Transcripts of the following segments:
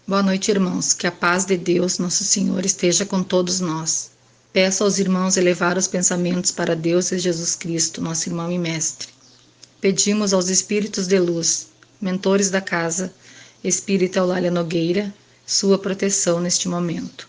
Boa noite, irmãos. Que a paz de Deus, nosso Senhor, esteja com todos nós. Peço aos irmãos elevar os pensamentos para Deus e Jesus Cristo, nosso irmão e mestre. Pedimos aos espíritos de luz, mentores da casa, Espírita Eulália Nogueira, sua proteção neste momento,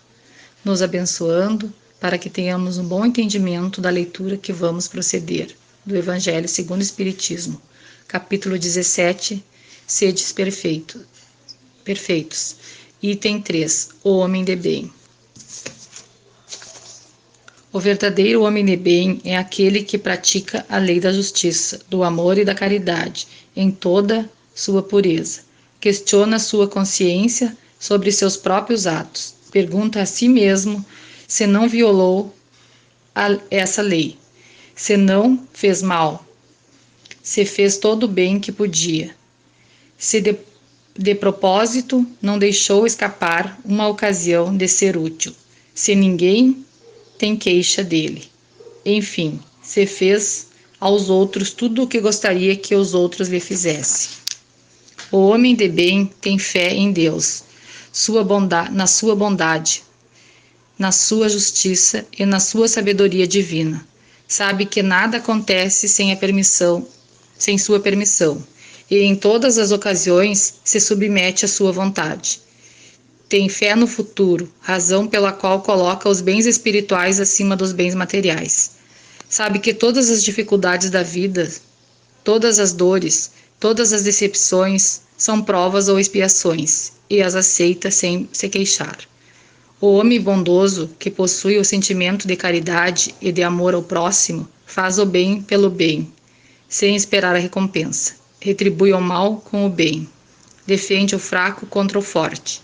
nos abençoando para que tenhamos um bom entendimento da leitura que vamos proceder do Evangelho segundo o Espiritismo, capítulo 17, Sedes perfeitos. Item 3. O homem de bem. O verdadeiro homem de bem é aquele que pratica a lei da justiça, do amor e da caridade, em toda sua pureza. Questiona sua consciência sobre seus próprios atos. Pergunta a si mesmo se não violou essa lei, se não fez mal, se fez todo o bem que podia, se de propósito não deixou escapar uma ocasião de ser útil, se ninguém tem queixa dele. Enfim, se fez aos outros tudo o que gostaria que os outros lhe fizessem. O homem de bem tem fé em Deus, na sua bondade, na sua justiça e na sua sabedoria divina. Sabe que nada acontece sem sua permissão, e em todas as ocasiões se submete à sua vontade. Tem fé no futuro, razão pela qual coloca os bens espirituais acima dos bens materiais. Sabe que todas as dificuldades da vida, todas as dores, todas as decepções são provas ou expiações, e as aceita sem se queixar. O homem bondoso, que possui o sentimento de caridade e de amor ao próximo, faz o bem pelo bem, sem esperar a recompensa. Retribui o mal com o bem. Defende o fraco contra o forte.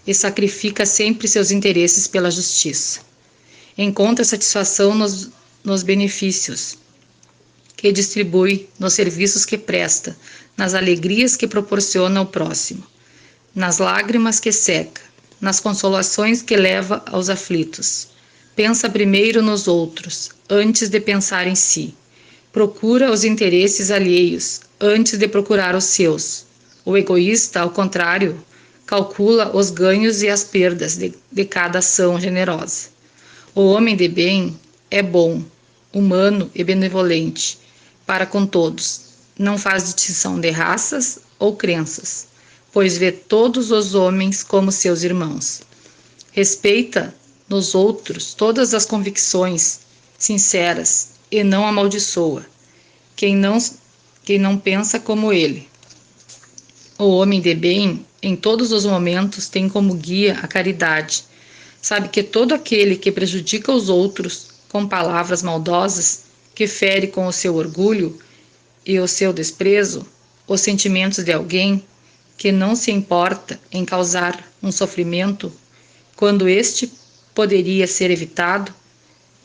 E sacrifica sempre seus interesses pela justiça. Encontra satisfação nos benefícios que distribui, nos serviços que presta, nas alegrias que proporciona ao próximo, nas lágrimas que seca, nas consolações que leva aos aflitos. Pensa primeiro nos outros, antes de pensar em si. Procura os interesses alheios, antes de procurar os seus. O egoísta, ao contrário, calcula os ganhos e as perdas de cada ação generosa. O homem de bem é bom, humano e benevolente para com todos. Não faz distinção de raças ou crenças, pois vê todos os homens como seus irmãos. Respeita nos outros todas as convicções sinceras e não amaldiçoa quem não pensa como ele. O homem de bem, em todos os momentos, tem como guia a caridade. Sabe que todo aquele que prejudica os outros com palavras maldosas, que fere com o seu orgulho e o seu desprezo os sentimentos de alguém, que não se importa em causar um sofrimento quando este poderia ser evitado,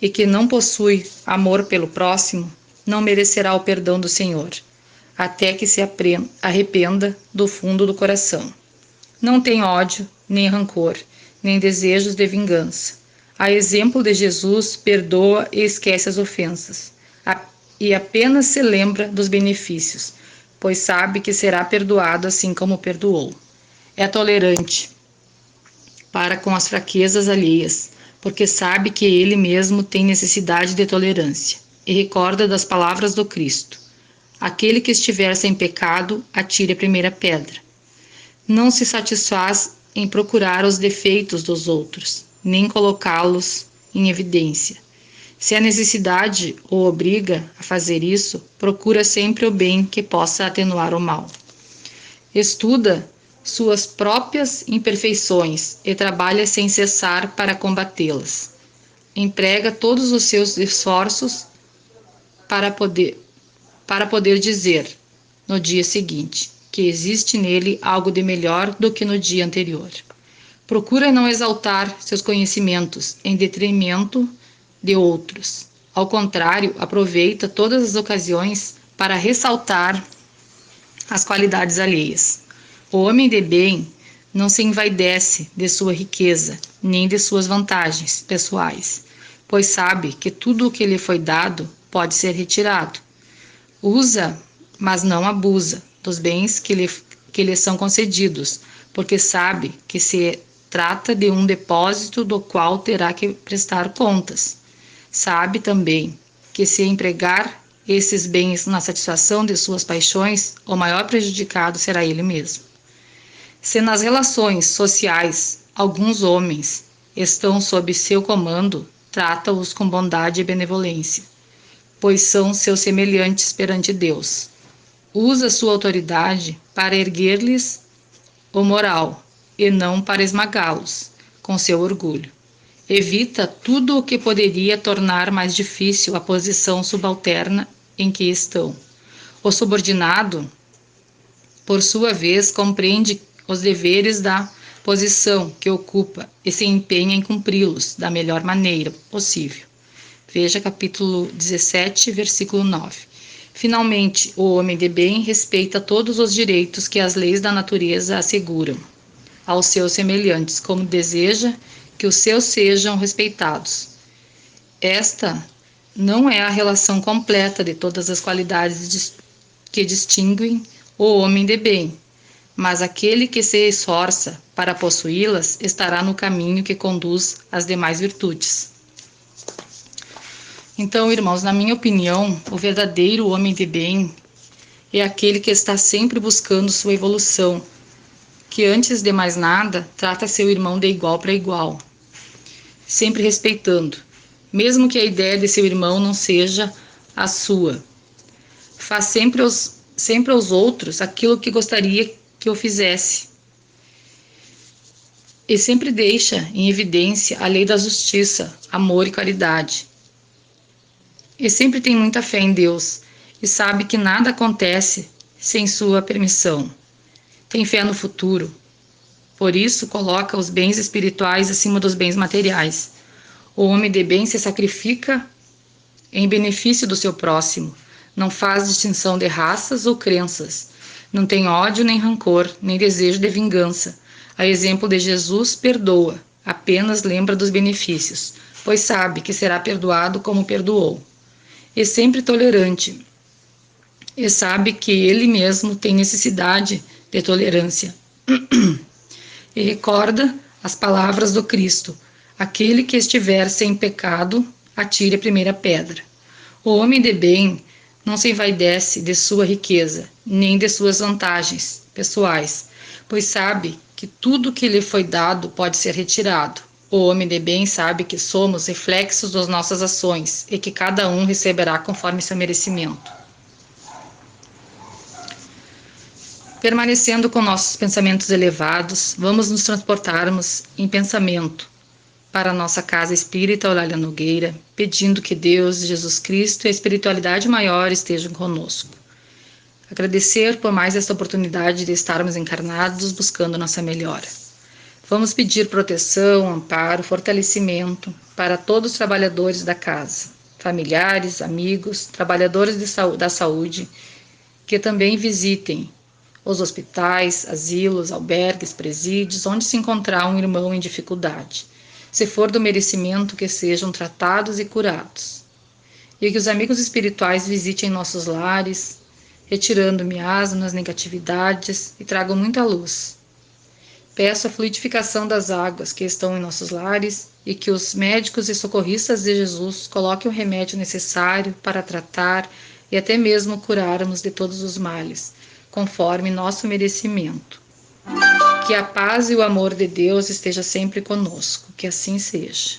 e que não possui amor pelo próximo, não merecerá o perdão do Senhor, até que se arrependa do fundo do coração. Não tem ódio, nem rancor, nem desejos de vingança. A exemplo de Jesus, perdoa e esquece as ofensas, e apenas se lembra dos benefícios, pois sabe que será perdoado assim como perdoou. É tolerante para com as fraquezas alheias, porque sabe que ele mesmo tem necessidade de tolerância, e recorda das palavras do Cristo: aquele que estiver sem pecado, atire a primeira pedra. Não se satisfaz em procurar os defeitos dos outros, nem colocá-los em evidência. Se a necessidade o obriga a fazer isso, procura sempre o bem que possa atenuar o mal. Estuda suas próprias imperfeições e trabalha sem cessar para combatê-las. Emprega todos os seus esforços para poder dizer, no dia seguinte, que existe nele algo de melhor do que no dia anterior. Procura não exaltar seus conhecimentos em detrimento de outros. Ao contrário, aproveita todas as ocasiões para ressaltar as qualidades alheias. O homem de bem não se envaidece de sua riqueza, nem de suas vantagens pessoais, pois sabe que tudo o que lhe foi dado pode ser retirado. Usa, mas não abusa, dos bens que que lhe são concedidos, porque sabe que se trata de um depósito do qual terá que prestar contas. Sabe também que se empregar esses bens na satisfação de suas paixões, o maior prejudicado será ele mesmo. Se nas relações sociais alguns homens estão sob seu comando, trata-os com bondade e benevolência, pois são seus semelhantes perante Deus. Usa sua autoridade para erguer-lhes o moral e não para esmagá-los com seu orgulho. Evita tudo o que poderia tornar mais difícil a posição subalterna em que estão. O subordinado, por sua vez, compreende os deveres da posição que ocupa e se empenha em cumpri-los da melhor maneira possível. Veja capítulo 17, versículo 9. Finalmente, o homem de bem respeita todos os direitos que as leis da natureza asseguram aos seus semelhantes, como deseja que os seus sejam respeitados. Esta não é a relação completa de todas as qualidades que distinguem o homem de bem, mas aquele que se esforça para possuí-las estará no caminho que conduz às demais virtudes. Então, irmãos, na minha opinião, o verdadeiro homem de bem é aquele que está sempre buscando sua evolução, que antes de mais nada trata seu irmão de igual para igual, sempre respeitando, mesmo que a ideia de seu irmão não seja a sua. Faz sempre aos outros aquilo que gostaria que eu fizesse. E sempre deixa em evidência a lei da justiça, amor e caridade. E sempre tem muita fé em Deus e sabe que nada acontece sem sua permissão. Tem fé no futuro. Por isso, coloca os bens espirituais acima dos bens materiais. O homem de bem se sacrifica em benefício do seu próximo. Não faz distinção de raças ou crenças. Não tem ódio nem rancor, nem desejo de vingança. A exemplo de Jesus, perdoa. Apenas lembra dos benefícios, pois sabe que será perdoado como perdoou. E sempre tolerante. E sabe que ele mesmo tem necessidade de tolerância. E recorda as palavras do Cristo: aquele que estiver sem pecado, atire a primeira pedra. O homem de bem não se envaidece de sua riqueza, nem de suas vantagens pessoais, pois sabe que tudo que lhe foi dado pode ser retirado. O homem de bem sabe que somos reflexos das nossas ações e que cada um receberá conforme seu merecimento. Permanecendo com nossos pensamentos elevados, vamos nos transportarmos em pensamento para a nossa casa espírita Eulália Nogueira, pedindo que Deus, Jesus Cristo e a espiritualidade maior estejam conosco. Agradecer por mais esta oportunidade de estarmos encarnados buscando nossa melhora. Vamos pedir proteção, amparo, fortalecimento para todos os trabalhadores da casa, familiares, amigos, trabalhadores da saúde, que também visitem os hospitais, asilos, albergues, presídios, onde se encontrar um irmão em dificuldade. Se for do merecimento, que sejam tratados e curados. E que os amigos espirituais visitem nossos lares, retirando miasmas, negatividades e tragam muita luz. Peço a fluidificação das águas que estão em nossos lares e que os médicos e socorristas de Jesus coloquem o remédio necessário para tratar e até mesmo curarmos de todos os males, conforme nosso merecimento. Que a paz e o amor de Deus esteja sempre conosco, que assim seja.